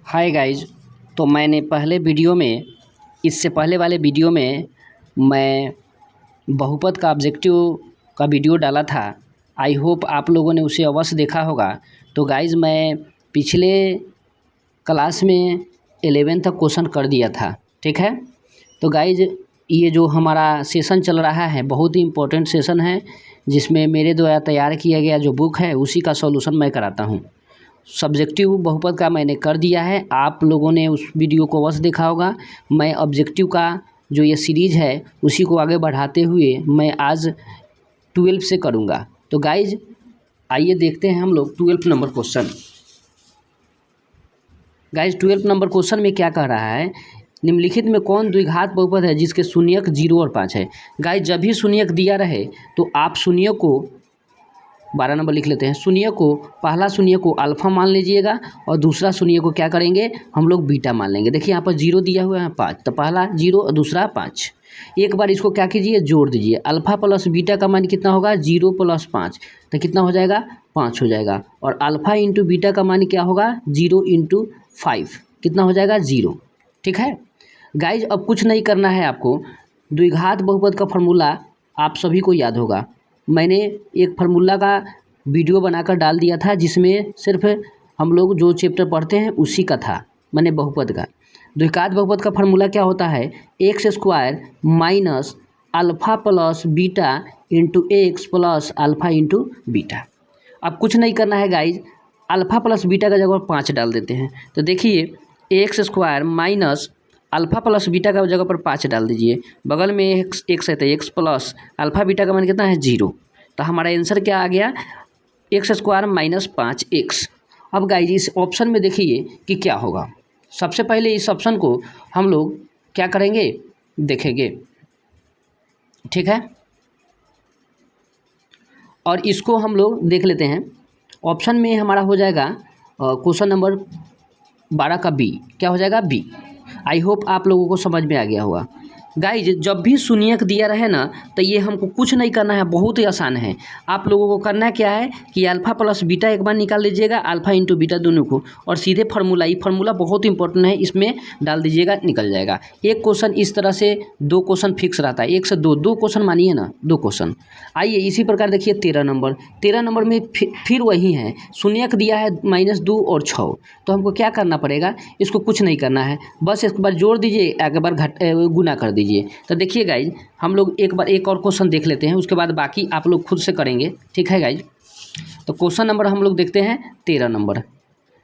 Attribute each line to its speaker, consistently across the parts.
Speaker 1: Hi guys. तो मैंने पहले वीडियो में इससे पहले वाले वीडियो में मैं बहुपद का ऑब्जेक्टिव का वीडियो डाला था। आई होप आप लोगों ने उसे अवश्य देखा होगा। तो गाइज मैं पिछले क्लास में 11 तक क्वेश्चन कर दिया था, ठीक है। तो गाइज ये जो हमारा सेशन चल रहा है बहुत ही इम्पोर्टेंट सेशन है, जिसमें मेरे द्वारा तैयार किया गया जो बुक है उसी का सॉल्यूशन मैं कराता हूँ। सब्जेक्टिव बहुपद का मैंने कर दिया है, आप लोगों ने उस वीडियो को अवश्य देखा होगा। मैं ऑब्जेक्टिव का जो ये सीरीज़ है उसी को आगे बढ़ाते हुए मैं आज 12 से करूँगा। तो गाइज आइए देखते हैं हम लोग 12 number question. Guys 12 number question में क्या कह रहा है, निम्नलिखित में कौन द्विघात बहुपद है जिसके शून्यक 0 और 5 है। गाइज जब भी शून्यक दिया रहे तो आप शून्य को 12 नंबर लिख लेते हैं। शून्य को पहला शून्य को अल्फ़ा मान लीजिएगा और दूसरा शून्य को क्या करेंगे हम लोग बीटा मान लेंगे। देखिए यहाँ पर 0 दिया हुआ है 5, तो पहला 0 और दूसरा 5। एक बार इसको क्या कीजिए जोड़ दीजिए। अल्फ़ा प्लस बीटा का मान कितना होगा 0 + 5, तो कितना हो जाएगा 5 हो जाएगा। और अल्फ़ा इंटू बीटा का मान क्या होगा 0 × 5, कितना हो जाएगा 0, ठीक है। गाइज अब कुछ नहीं करना है आपको। द्विघात बहुपद का फॉर्मूला आप सभी को याद होगा। मैंने एक फार्मूला का वीडियो बनाकर डाल दिया था जिसमें सिर्फ हम लोग जो चैप्टर पढ़ते हैं उसी का था, मैंने बहुपद का। द्विघात बहुपद का फार्मूला क्या होता है, x² minus alpha plus beta into x plus alpha into beta. अब कुछ नहीं करना है गाइज, अल्फ़ा प्लस बीटा का जगह 5 डाल देते हैं। तो देखिए x² minus alpha plus beta का जगह पर 5 डाल दीजिए। बगल में एक्स है तो एक्स प्लस अल्फ़ा बीटा का मान कितना है 0। तो हमारा आंसर क्या आ गया x² माइनस 5x। अब गाइज इस ऑप्शन में देखिए कि क्या होगा। सबसे पहले इस ऑप्शन को हम लोग क्या करेंगे देखेंगे, ठीक है। और इसको हम लोग देख लेते हैं। ऑप्शन में हमारा हो जाएगा क्वेश्चन नंबर 12 का बी। क्या हो जाएगा बी। आई होप आप लोगों को समझ में आ गया होगा। गाइज जब भी शून्यक दिया रहे ना तो ये हमको कुछ नहीं करना है, बहुत ही आसान है। आप लोगों को करना क्या है कि अल्फ़ा प्लस बीटा एक बार निकाल लीजिएगा, अल्फ़ा इंटू बीटा दोनों को, और सीधे फार्मूला, ये फार्मूला बहुत इंपॉर्टेंट है, इसमें डाल दीजिएगा निकल जाएगा। एक क्वेश्चन इस तरह से 2 क्वेश्चन फिक्स रहता है, 1 से 2 क्वेश्चन मानिए ना, 2 क्वेश्चन। आइए इसी प्रकार देखिए 13 नंबर में फिर वही है, शून्यक दिया है -2 और 6। तो हमको क्या करना पड़ेगा, इसको कुछ नहीं करना है, बस एक बार जोड़ दीजिए, एक बार गुना कर दीजिए। तो देखिए गाइज हम लोग एक बार एक और क्वेश्चन देख लेते हैं, उसके बाद बाकी आप लोग खुद से करेंगे, ठीक है गाइज। तो क्वेश्चन नंबर हम लोग देखते हैं 13 नंबर।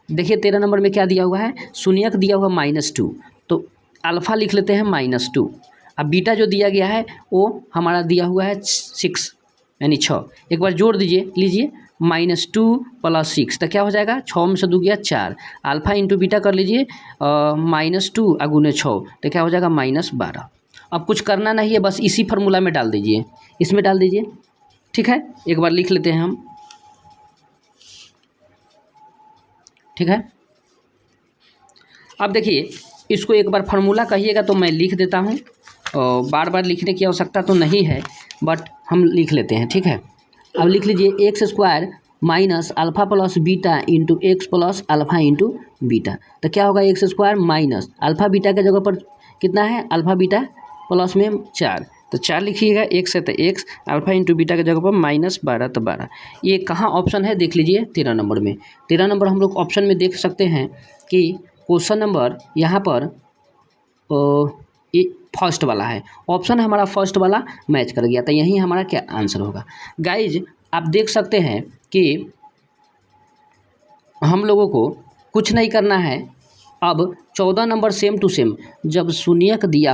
Speaker 1: देखिए 13 नंबर में क्या दिया हुआ है, शून्यक दिया हुआ -2, तो अल्फ़ा लिख लेते हैं -2। अब बीटा जो दिया गया है वो हमारा दिया हुआ है 6 यानी 6। एक बार जोड़ दीजिए, लीजिए -2 + 6, तो क्या हो जाएगा 6 में से 2 गया 4। अल्फ़ा इंटू बीटा कर लीजिए -2 × 6, तो क्या हो जाएगा -12। अब कुछ करना नहीं है, बस इसी फार्मूला में डाल दीजिए, इसमें डाल दीजिए, ठीक है। एक बार लिख लेते हैं हम, ठीक है। अब देखिए इसको एक बार फार्मूला कहिएगा तो मैं लिख देता हूँ, और बार बार लिखने की आवश्यकता तो नहीं है, बट हम लिख लेते हैं, ठीक है। अब लिख लीजिए x² minus alpha plus beta into x plus alpha into beta. तो क्या होगा x² माइनस अल्फ़ा बीटा के जगह पर कितना है, अल्फ़ा बीटा प्लस में 4, तो 4 लिखिएगा, x है तो x, अल्फ़ा इंटू बीटा के जगह पर -12 तो 12। ये कहाँ ऑप्शन है देख लीजिए 13 नंबर में। 13 नंबर हम लोग ऑप्शन में देख सकते हैं कि क्वेश्चन नंबर यहाँ पर ये फर्स्ट वाला है, ऑप्शन हमारा फर्स्ट वाला मैच कर गया, तो यही हमारा क्या आंसर होगा। गाइज आप देख सकते हैं कि हम लोगों को कुछ नहीं करना है। अब 14 नंबर सेम टू सेम, जब शून्यक दिया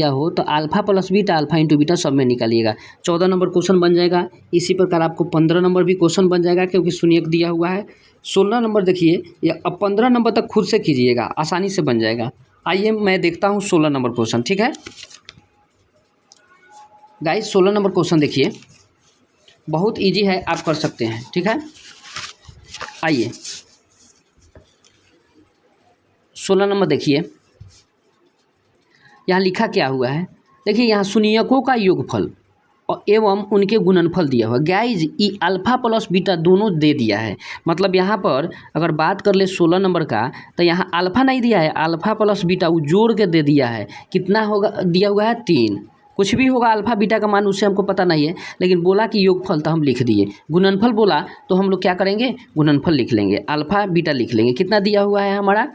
Speaker 1: हो तो alpha plus beta alpha into beta सब में निकालिएगा, 14 नंबर क्वेश्चन बन जाएगा। इसी प्रकार आपको 15 नंबर भी क्वेश्चन बन जाएगा क्योंकि शून्यक दिया हुआ है। 16 नंबर देखिए, या अब 15 नंबर तक खुद से कीजिएगा, आसानी से बन जाएगा। आइए मैं देखता हूँ 16 नंबर क्वेश्चन, ठीक है गाइज। 16 नंबर क्वेश्चन देखिए, बहुत इजी है, आप कर सकते हैं, ठीक है। आइए 16 नंबर देखिए, यहाँ लिखा क्या हुआ है, देखिए यहाँ शून्यकों का योगफल एवं उनके गुणनफल दिया हुआ। गाइज ये अल्फ़ा प्लस बीटा दोनों दे दिया है, मतलब यहाँ पर अगर बात कर ले 16 नंबर का तो यहाँ अल्फ़ा नहीं दिया है, अल्फ़ा प्लस बीटा वो जोड़ के दे दिया है। कितना होगा दिया हुआ है 3, कुछ भी होगा अल्फ़ा बीटा का मान उससे हमको पता नहीं है, लेकिन बोला कि योगफल तो हम लिख दिए। गुणनफल बोला तो हम लोग क्या करेंगे, गुणनफल लिख लेंगे, अल्फ़ा बीटा लिख लेंगे। कितना दिया हुआ है हमारा,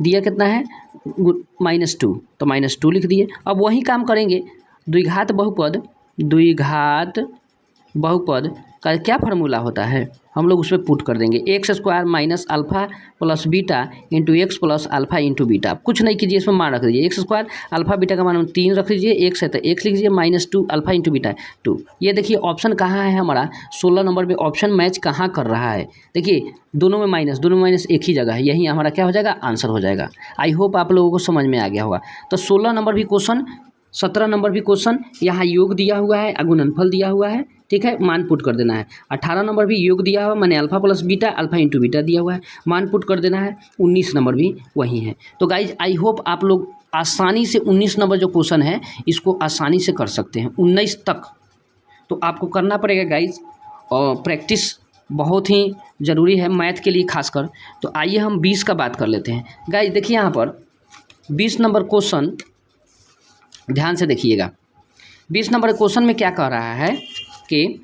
Speaker 1: दिया कितना है -2, तो -2 लिख दिए। अब वही काम करेंगे, द्विघात बहुपद का क्या फार्मूला होता है, हम लोग उसमें पुट कर देंगे x² minus alpha plus beta into x plus alpha into beta. कुछ नहीं कीजिए, इसमें मान रख दीजिए, x² अल्फ़ा बीटा का मान 3 रख लीजिए, x है तो x लिख लीजिए, -2 अल्फ़ा इंटू बीटा 2। ये देखिए ऑप्शन कहाँ है हमारा, 16 नंबर पे ऑप्शन मैच कहाँ कर रहा है। देखिए दोनों में माइनस एक ही जगह है, यही हमारा क्या हो जाएगा, आंसर हो जाएगा। आई होप आप लोगों को समझ में आ गया होगा। तो 16 नंबर भी क्वेश्चन, 17 नंबर भी क्वेश्चन, यहाँ योग दिया हुआ है, गुणनफल दिया हुआ है, ठीक है, मान पुट कर देना है। 18 नंबर भी योग दिया हुआ, मैंने alpha plus beta alpha into beta दिया हुआ है, मान पुट कर देना है। 19 नंबर भी वही है। तो गाइज आई होप आप लोग आसानी से 19 नंबर जो क्वेश्चन है इसको आसानी से कर सकते हैं, 19 तक तो आपको करना पड़ेगा गाइज, और प्रैक्टिस बहुत ही ज़रूरी है मैथ के लिए खासकर। तो आइए हम 20 का बात कर लेते हैं। गाइज देखिए यहाँ पर 20 नंबर क्वेश्चन ध्यान से देखिएगा। 20 नंबर क्वेश्चन में क्या कह रहा है कि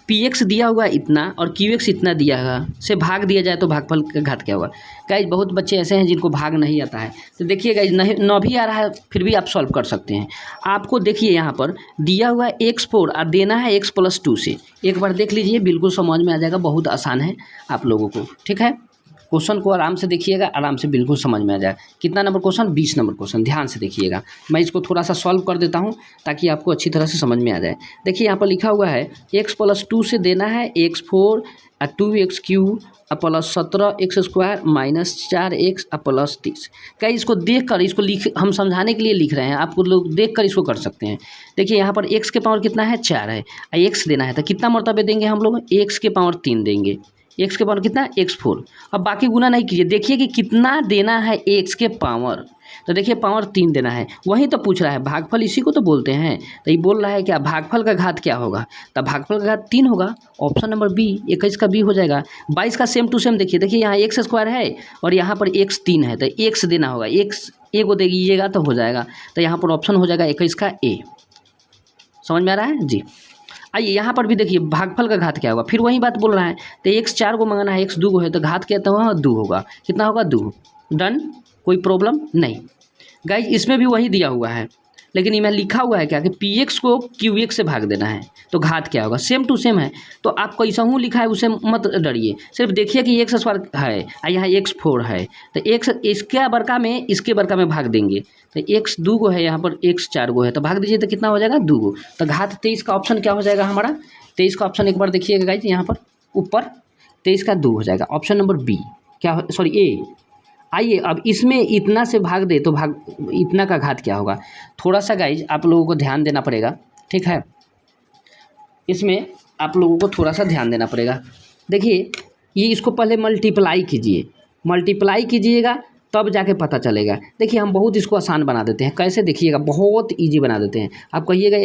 Speaker 1: px दिया हुआ इतना और qx इतना दिया हुआ से भाग दिया जाए तो भागफल का घात क्या होगा। गाइज बहुत बच्चे ऐसे हैं जिनको भाग नहीं आता है, तो देखिए गाइज नहीं न भी आ रहा है फिर भी आप सॉल्व कर सकते हैं। आपको देखिए यहाँ पर दिया हुआ है x4 और देना है x+2 से, एक बार देख लीजिए बिल्कुल समझ में आ जाएगा, बहुत आसान है आप लोगों को, ठीक है। क्वेश्चन को आराम से देखिएगा, आराम से बिल्कुल समझ में आ जाए। कितना नंबर क्वेश्चन, 20 नंबर क्वेश्चन, ध्यान से देखिएगा। मैं इसको थोड़ा सा सॉल्व कर देता हूं ताकि आपको अच्छी तरह से समझ में आ जाए। देखिए यहाँ पर लिखा हुआ है x+2 से देना है x4 2x³ plus 17x² minus 4x plus 30। कहीं इसको देख कर इसको हम समझाने के लिए लिख रहे हैं, आपको लोग देख कर इसको कर सकते हैं। देखिए यहाँ पर x के पावर कितना है 4 है, x देना है तो कितना मरतबे देंगे हम लोग, x के पावर 3 देंगे, x के पावर कितना x4। अब बाकी गुना नहीं कीजिए, देखिए कि कितना देना है x के पावर, तो देखिए पावर 3 देना है, वही तो पूछ रहा है, भागफल इसी को तो बोलते हैं। तो ये बोल रहा है क्या, भागफल का घात क्या होगा, तो भागफल का घात 3 होगा, ऑप्शन नंबर बी, 21 का बी हो जाएगा। 22 का सेम टू सेम देखिए यहाँ x² है और यहाँ पर x 3 है, तो x देना होगा, x ए को दे दीजिएगा तो हो जाएगा, तो यहाँ पर ऑप्शन हो जाएगा 21 का ए। समझ में आ रहा है जी। आइए यहाँ पर भी देखिए भागफल का घात क्या होगा, फिर वही बात बोल रहा है, तो x 4 को मंगाना है, x 2 को है, तो घात क्या होगा 2 होगा, कितना होगा 2, डन, कोई प्रॉब्लम नहीं। गाइज इसमें भी वही दिया हुआ है, लेकिन इसमें लिखा हुआ है क्या कि px को qx से भाग देना है, तो घात क्या होगा, सेम टू सेम है। तो आप कैसा हूँ लिखा है उसे मत डरिए, सिर्फ देखिए कि x² है और यहाँ x4 है, तो x इसके बरका में इसके बरका में भाग देंगे, तो x 2 को है, यहाँ पर x 4 को है, तो भाग दीजिए तो कितना हो जाएगा 2 को, तो घात 23 का ऑप्शन क्या हो जाएगा हमारा, 23 का ऑप्शन एक बार देखिएगा गाइज, यहाँ पर ऊपर 23 का 2 हो जाएगा, ऑप्शन नंबर बी क्या, सॉरी ए। आइए अब इसमें इतना से भाग दे तो भाग इतना का घात क्या होगा, थोड़ा सा गाइज आप लोगों को ध्यान देना पड़ेगा, ठीक है, इसमें आप लोगों को थोड़ा सा ध्यान देना पड़ेगा। देखिए ये इसको पहले मल्टीप्लाई कीजिएगा तब जाके पता चलेगा। देखिए हम बहुत इसको आसान बना देते हैं, कैसे देखिएगा, बहुत ईजी बना देते हैं। आप कहिएगा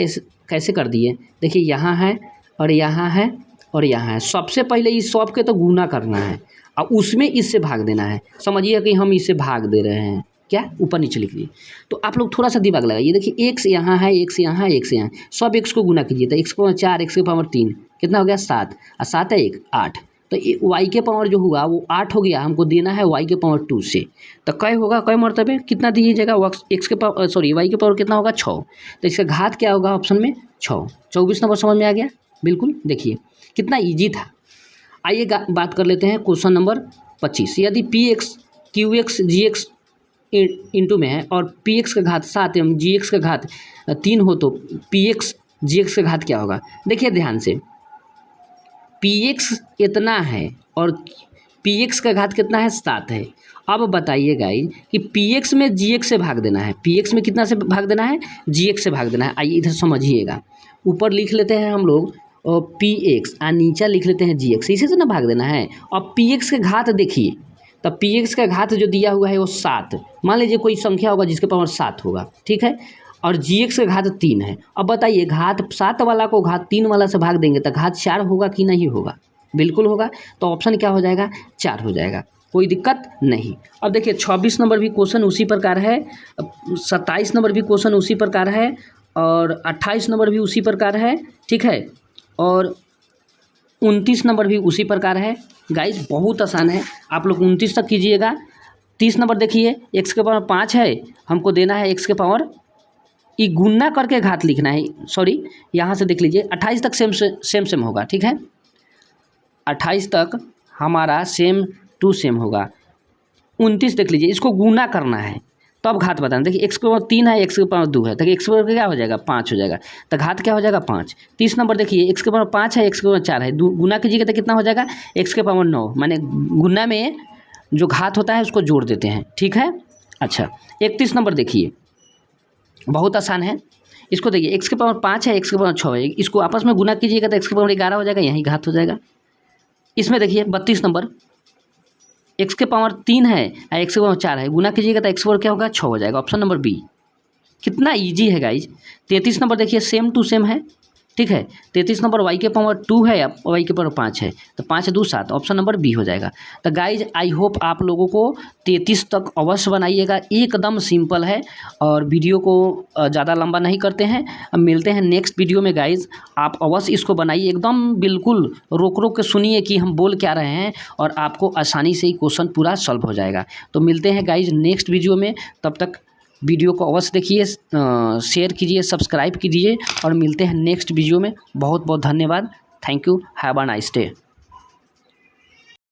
Speaker 1: कैसे कर दिए, देखिए यहाँ है और यहाँ है और यहाँ है, सबसे पहले इस सब के तो गुना करना है और उसमें इससे भाग देना है, समझिए कि हम इससे भाग दे रहे हैं, क्या ऊपर नीचे लिख लिए। तो आप लोग थोड़ा सा दिमाग लगाइए, देखिए x यहाँ है, x यहाँ, x यहाँ, सब x को गुना कीजिए, तो x के पावर 4, x के पावर 3 कितना हो गया 7 और 7 है 1 8, तो y के पावर जो हुआ वो 8 हो गया, हमको देना है y के पावर 2 से, तो कै होगा, कै मरतबे कितना दीजिएगा, x के पावर सॉरी y के पावर कितना होगा 6, तो इसका घात क्या होगा ऑप्शन में 6। 24 नंबर समझ में आ गया, बिल्कुल देखिए कितना ईजी था। आइए बात कर लेते हैं क्वेश्चन नंबर 25। यदि px qx gx इंटू में है और px का घात 7 एवं gx का घात 3 हो तो px gx का घात क्या होगा। देखिए ध्यान से, px इतना है और px का घात कितना है 7 है। अब बताइए गाइज कि px में gx से भाग देना है, px में कितना से भाग देना है, gx से भाग देना है। आइए इधर समझिएगा, ऊपर लिख लेते हैं हम लोग और px और नीचे लिख लेते हैं gx, इसे तो ना भाग देना है। अब px के घात देखिए, तब px का घात जो दिया हुआ है वो 7, मान लीजिए कोई संख्या होगा जिसके पावर 7 होगा, ठीक है। और GX का घात 3 है। अब बताइए घात 7 वाला को घात 3 वाला से भाग देंगे तो घात 4 होगा कि नहीं होगा? बिल्कुल होगा। तो ऑप्शन क्या हो जाएगा? 4 हो जाएगा, कोई दिक्कत नहीं। अब देखिए 26 नंबर भी क्वेश्चन उसी प्रकार है, 27 नंबर भी क्वेश्चन उसी प्रकार है, और 28 नंबर भी उसी प्रकार है, ठीक है, और 29 नंबर भी उसी प्रकार है। गाइज बहुत आसान है, आप लोग 29 तक कीजिएगा। 30 नंबर देखिए, x के पावर 5 है, हमको देना है x के पावर, ये गुना करके घात लिखना है, सॉरी यहाँ से देख लीजिए 28 तक सेम होगा, ठीक है, 28 तक हमारा सेम टू सेम होगा। 29 देख लीजिए, इसको गुना करना है तब घात बताना। देखिए x के पावर 3 है, x के पावर 2 है, तो x के पावर क्या हो जाएगा? 5 हो जाएगा, तो घात क्या हो जाएगा? 5। 30 नंबर देखिए, x के पावर 5 है, x के पावर 4 है, गुना कीजिएगा तो कितना हो जाएगा? x के पावर 9, माने गुना में जो घात होता है उसको जोड़ देते हैं, ठीक है। अच्छा 31 नंबर देखिए, बहुत आसान है, इसको देखिए x के पावर 5 है, x के पावर 6 है, इसको आपस में गुना कीजिएगा तो x के पावर 11 हो जाएगा, यही घात हो जाएगा। इसमें देखिए 32 नंबर, x के पावर 3 है और x के पावर 4 है, गुना कीजिएगा तो x पावर क्या होगा? 6 हो जाएगा, ऑप्शन नंबर बी। कितना इजी है गाइज। 33 नंबर देखिए, सेम टू सेम है, ठीक है, 33 नंबर y के पावर 2 है, y के पावर 5 है, तो 5 2 7, ऑप्शन नंबर बी हो जाएगा। तो गाइज आई होप आप लोगों को 33 तक अवश्य बनाइएगा, एकदम सिंपल है, और वीडियो को ज़्यादा लंबा नहीं करते हैं। अब मिलते हैं नेक्स्ट वीडियो में गाइज, आप अवश्य इसको बनाइए, एकदम बिल्कुल रोक के सुनिए कि हम बोल क्या रहे हैं, और आपको आसानी से ही क्वेश्चन पूरा सॉल्व हो जाएगा। तो मिलते हैं गाइज नेक्स्ट वीडियो में, तब तक वीडियो को अवश्य देखिए, शेयर कीजिए, सब्सक्राइब कीजिए, और मिलते हैं नेक्स्ट वीडियो में। बहुत बहुत धन्यवाद, thank you, have a nice day.